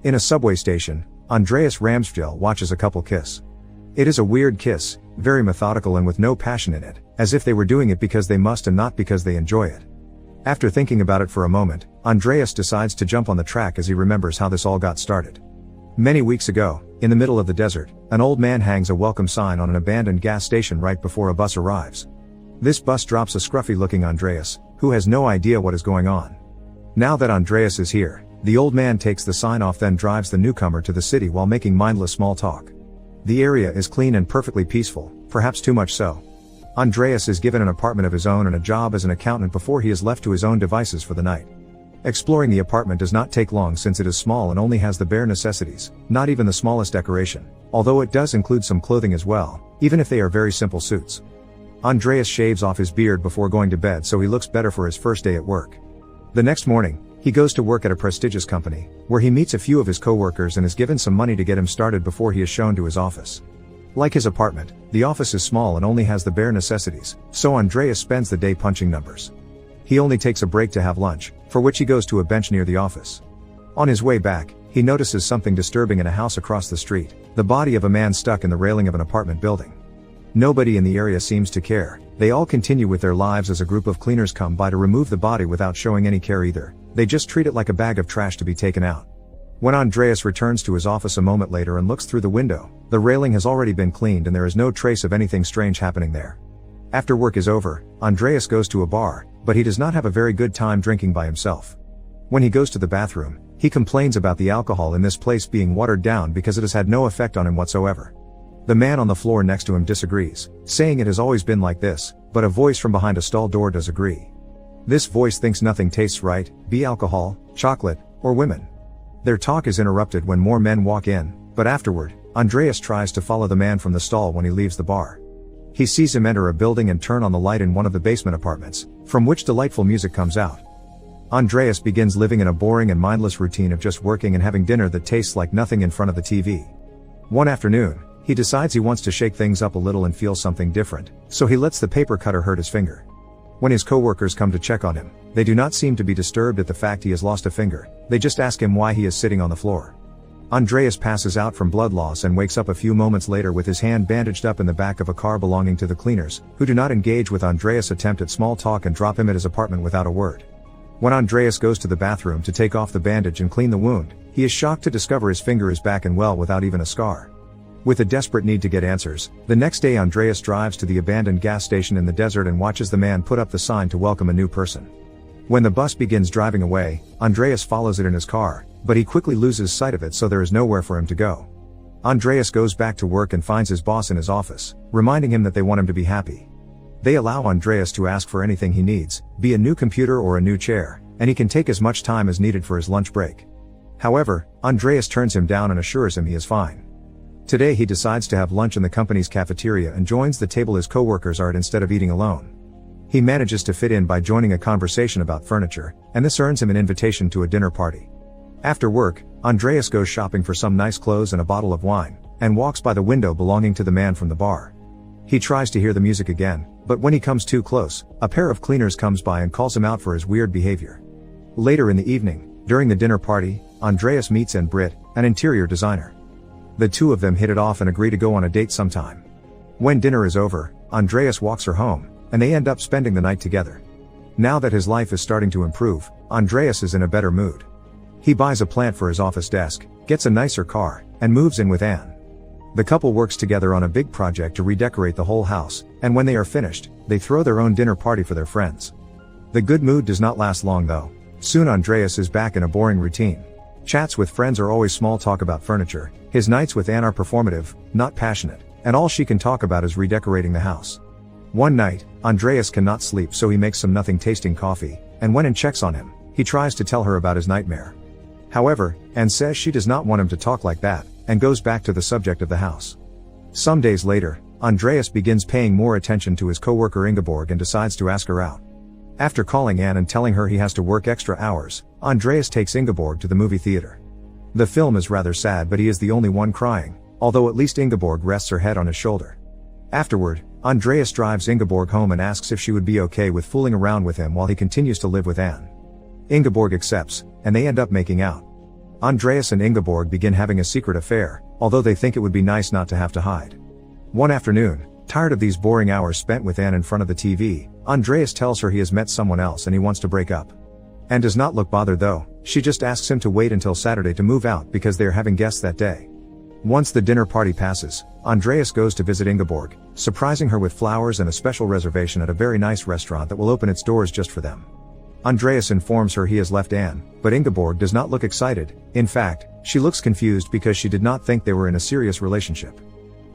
In a subway station, Andreas Ramsfjell watches a couple kiss. It is a weird kiss, very methodical and with no passion in it, as if they were doing it because they must and not because they enjoy it. After thinking about it for a moment, Andreas decides to jump on the track as he remembers how this all got started. Many weeks ago, in the middle of the desert, an old man hangs a welcome sign on an abandoned gas station right before a bus arrives. This bus drops a scruffy-looking Andreas, who has no idea what is going on. Now that Andreas is here, the old man takes the sign off, then drives the newcomer to the city while making mindless small talk. The area is clean and perfectly peaceful, perhaps too much so. Andreas is given an apartment of his own and a job as an accountant before he is left to his own devices for the night. Exploring the apartment does not take long since it is small and only has the bare necessities, not even the smallest decoration, although it does include some clothing as well, even if they are very simple suits. Andreas shaves off his beard before going to bed so he looks better for his first day at work. The next morning, he goes to work at a prestigious company, where he meets a few of his co-workers and is given some money to get him started before he is shown to his office. Like his apartment, the office is small and only has the bare necessities, so Andreas spends the day punching numbers. He only takes a break to have lunch, for which he goes to a bench near the office. On his way back, he notices something disturbing in a house across the street, the body of a man stuck in the railing of an apartment building. Nobody in the area seems to care, they all continue with their lives as a group of cleaners come by to remove the body without showing any care either, they just treat it like a bag of trash to be taken out. When Andreas returns to his office a moment later and looks through the window, the railing has already been cleaned and there is no trace of anything strange happening there. After work is over, Andreas goes to a bar, but he does not have a very good time drinking by himself. When he goes to the bathroom, he complains about the alcohol in this place being watered down because it has had no effect on him whatsoever. The man on the floor next to him disagrees, saying it has always been like this, but a voice from behind a stall door does agree. This voice thinks nothing tastes right, be alcohol, chocolate, or women. Their talk is interrupted when more men walk in, but afterward, Andreas tries to follow the man from the stall when he leaves the bar. He sees him enter a building and turn on the light in one of the basement apartments, from which delightful music comes out. Andreas begins living in a boring and mindless routine of just working and having dinner that tastes like nothing in front of the TV. One afternoon, he decides he wants to shake things up a little and feel something different, so he lets the paper cutter hurt his finger. When his co-workers come to check on him, they do not seem to be disturbed at the fact he has lost a finger, they just ask him why he is sitting on the floor. Andreas passes out from blood loss and wakes up a few moments later with his hand bandaged up in the back of a car belonging to the cleaners, who do not engage with Andreas' attempt at small talk and drop him at his apartment without a word. When Andreas goes to the bathroom to take off the bandage and clean the wound, he is shocked to discover his finger is back and well without even a scar. With a desperate need to get answers, the next day Andreas drives to the abandoned gas station in the desert and watches the man put up the sign to welcome a new person. When the bus begins driving away, Andreas follows it in his car, but he quickly loses sight of it so there is nowhere for him to go. Andreas goes back to work and finds his boss in his office, reminding him that they want him to be happy. They allow Andreas to ask for anything he needs, be a new computer or a new chair, and he can take as much time as needed for his lunch break. However, Andreas turns him down and assures him he is fine. Today he decides to have lunch in the company's cafeteria and joins the table his co-workers are at instead of eating alone. He manages to fit in by joining a conversation about furniture, and this earns him an invitation to a dinner party. After work, Andreas goes shopping for some nice clothes and a bottle of wine, and walks by the window belonging to the man from the bar. He tries to hear the music again, but when he comes too close, a pair of cleaners comes by and calls him out for his weird behavior. Later in the evening, during the dinner party, Andreas meets Ann-Britt, an interior designer. The two of them hit it off and agree to go on a date sometime. When dinner is over, Andreas walks her home, and they end up spending the night together. Now that his life is starting to improve, Andreas is in a better mood. He buys a plant for his office desk, gets a nicer car, and moves in with Anne. The couple works together on a big project to redecorate the whole house, and when they are finished, they throw their own dinner party for their friends. The good mood does not last long though. Soon Andreas is back in a boring routine. Chats with friends are always small talk about furniture, his nights with Anne are performative, not passionate, and all she can talk about is redecorating the house. One night, Andreas cannot sleep so he makes some nothing-tasting coffee, and when Anne checks on him, he tries to tell her about his nightmare. However, Anne says she does not want him to talk like that, and goes back to the subject of the house. Some days later, Andreas begins paying more attention to his coworker Ingeborg and decides to ask her out. After calling Anne and telling her he has to work extra hours, Andreas takes Ingeborg to the movie theater. The film is rather sad but he is the only one crying, although at least Ingeborg rests her head on his shoulder. Afterward, Andreas drives Ingeborg home and asks if she would be okay with fooling around with him while he continues to live with Anne. Ingeborg accepts, and they end up making out. Andreas and Ingeborg begin having a secret affair, although they think it would be nice not to have to hide. One afternoon, tired of these boring hours spent with Anne in front of the TV, Andreas tells her he has met someone else and he wants to break up. Anne does not look bothered though, she just asks him to wait until Saturday to move out because they are having guests that day. Once the dinner party passes, Andreas goes to visit Ingeborg, surprising her with flowers and a special reservation at a very nice restaurant that will open its doors just for them. Andreas informs her he has left Anne, but Ingeborg does not look excited. In fact, she looks confused because she did not think they were in a serious relationship.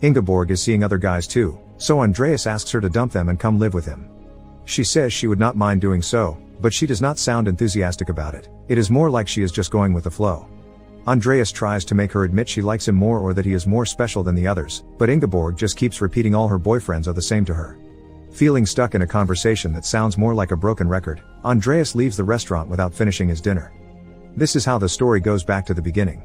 Ingeborg is seeing other guys too, so Andreas asks her to dump them and come live with him. She says she would not mind doing so, but she does not sound enthusiastic about it. It is more like she is just going with the flow. Andreas tries to make her admit she likes him more or that he is more special than the others, but Ingeborg just keeps repeating all her boyfriends are the same to her. Feeling stuck in a conversation that sounds more like a broken record, Andreas leaves the restaurant without finishing his dinner. This is how the story goes back to the beginning.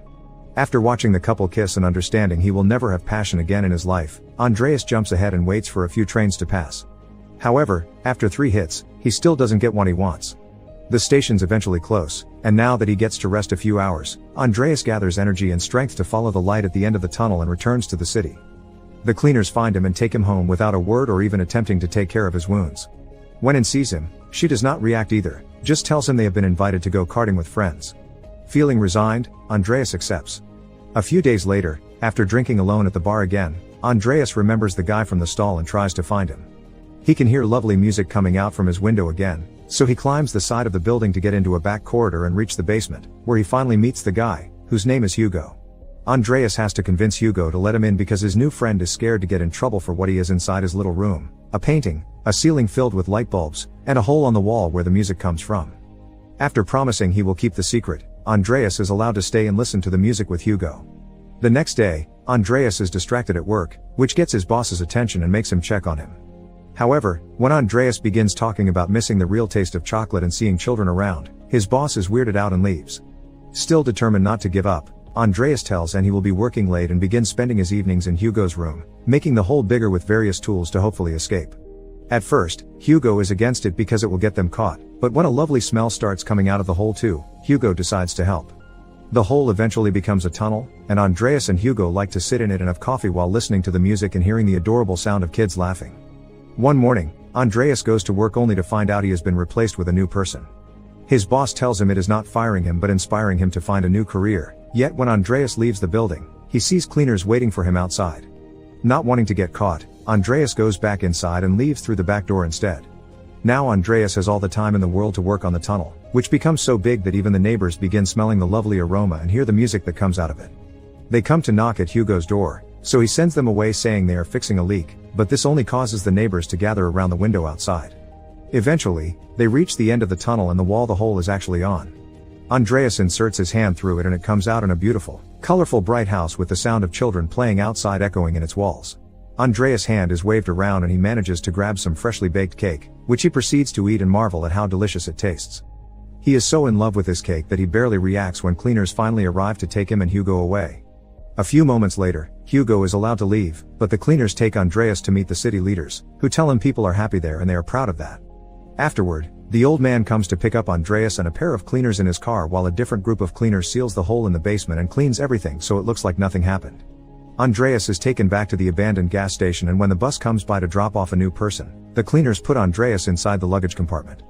After watching the couple kiss and understanding he will never have passion again in his life, Andreas jumps ahead and waits for a few trains to pass. However, after 3 hits, he still doesn't get what he wants. The station's eventually close, and now that he gets to rest a few hours, Andreas gathers energy and strength to follow the light at the end of the tunnel and returns to the city. The cleaners find him and take him home without a word or even attempting to take care of his wounds. When Anne sees him, she does not react either, just tells him they have been invited to go karting with friends. Feeling resigned, Andreas accepts. A few days later, after drinking alone at the bar again, Andreas remembers the guy from the stall and tries to find him. He can hear lovely music coming out from his window again, so he climbs the side of the building to get into a back corridor and reach the basement, where he finally meets the guy, whose name is Hugo. Andreas has to convince Hugo to let him in because his new friend is scared to get in trouble for what he is inside his little room, a painting, a ceiling filled with light bulbs, and a hole on the wall where the music comes from. After promising he will keep the secret, Andreas is allowed to stay and listen to the music with Hugo. The next day, Andreas is distracted at work, which gets his boss's attention and makes him check on him. However, when Andreas begins talking about missing the real taste of chocolate and seeing children around, his boss is weirded out and leaves. Still determined not to give up, Andreas tells Anne he will be working late and begins spending his evenings in Hugo's room, making the hole bigger with various tools to hopefully escape. At first, Hugo is against it because it will get them caught, but when a lovely smell starts coming out of the hole too, Hugo decides to help. The hole eventually becomes a tunnel, and Andreas and Hugo like to sit in it and have coffee while listening to the music and hearing the adorable sound of kids laughing. One morning, Andreas goes to work only to find out he has been replaced with a new person. His boss tells him it is not firing him but inspiring him to find a new career, yet when Andreas leaves the building, he sees cleaners waiting for him outside. Not wanting to get caught, Andreas goes back inside and leaves through the back door instead. Now Andreas has all the time in the world to work on the tunnel, which becomes so big that even the neighbors begin smelling the lovely aroma and hear the music that comes out of it. They come to knock at Hugo's door, so he sends them away saying they are fixing a leak, but this only causes the neighbors to gather around the window outside. Eventually, they reach the end of the tunnel and the wall the hole is actually on. Andreas inserts his hand through it and it comes out in a beautiful, colorful bright house with the sound of children playing outside echoing in its walls. Andreas' hand is waved around and he manages to grab some freshly baked cake, which he proceeds to eat and marvel at how delicious it tastes. He is so in love with his cake that he barely reacts when cleaners finally arrive to take him and Hugo away. A few moments later, Hugo is allowed to leave, but the cleaners take Andreas to meet the city leaders, who tell him people are happy there and they are proud of that. Afterward, the old man comes to pick up Andreas and a pair of cleaners in his car while a different group of cleaners seals the hole in the basement and cleans everything so it looks like nothing happened. Andreas is taken back to the abandoned gas station and when the bus comes by to drop off a new person, the cleaners put Andreas inside the luggage compartment.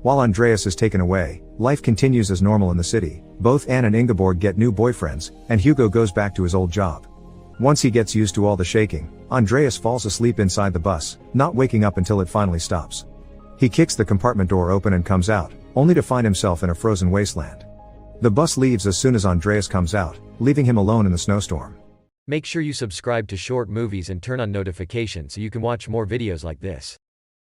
While Andreas is taken away, life continues as normal in the city. Both Anne and Ingeborg get new boyfriends, and Hugo goes back to his old job. Once he gets used to all the shaking, Andreas falls asleep inside the bus, not waking up until it finally stops. He kicks the compartment door open and comes out, only to find himself in a frozen wasteland. The bus leaves as soon as Andreas comes out, leaving him alone in the snowstorm. Make sure you subscribe to Short Movies and turn on notifications so you can watch more videos like this.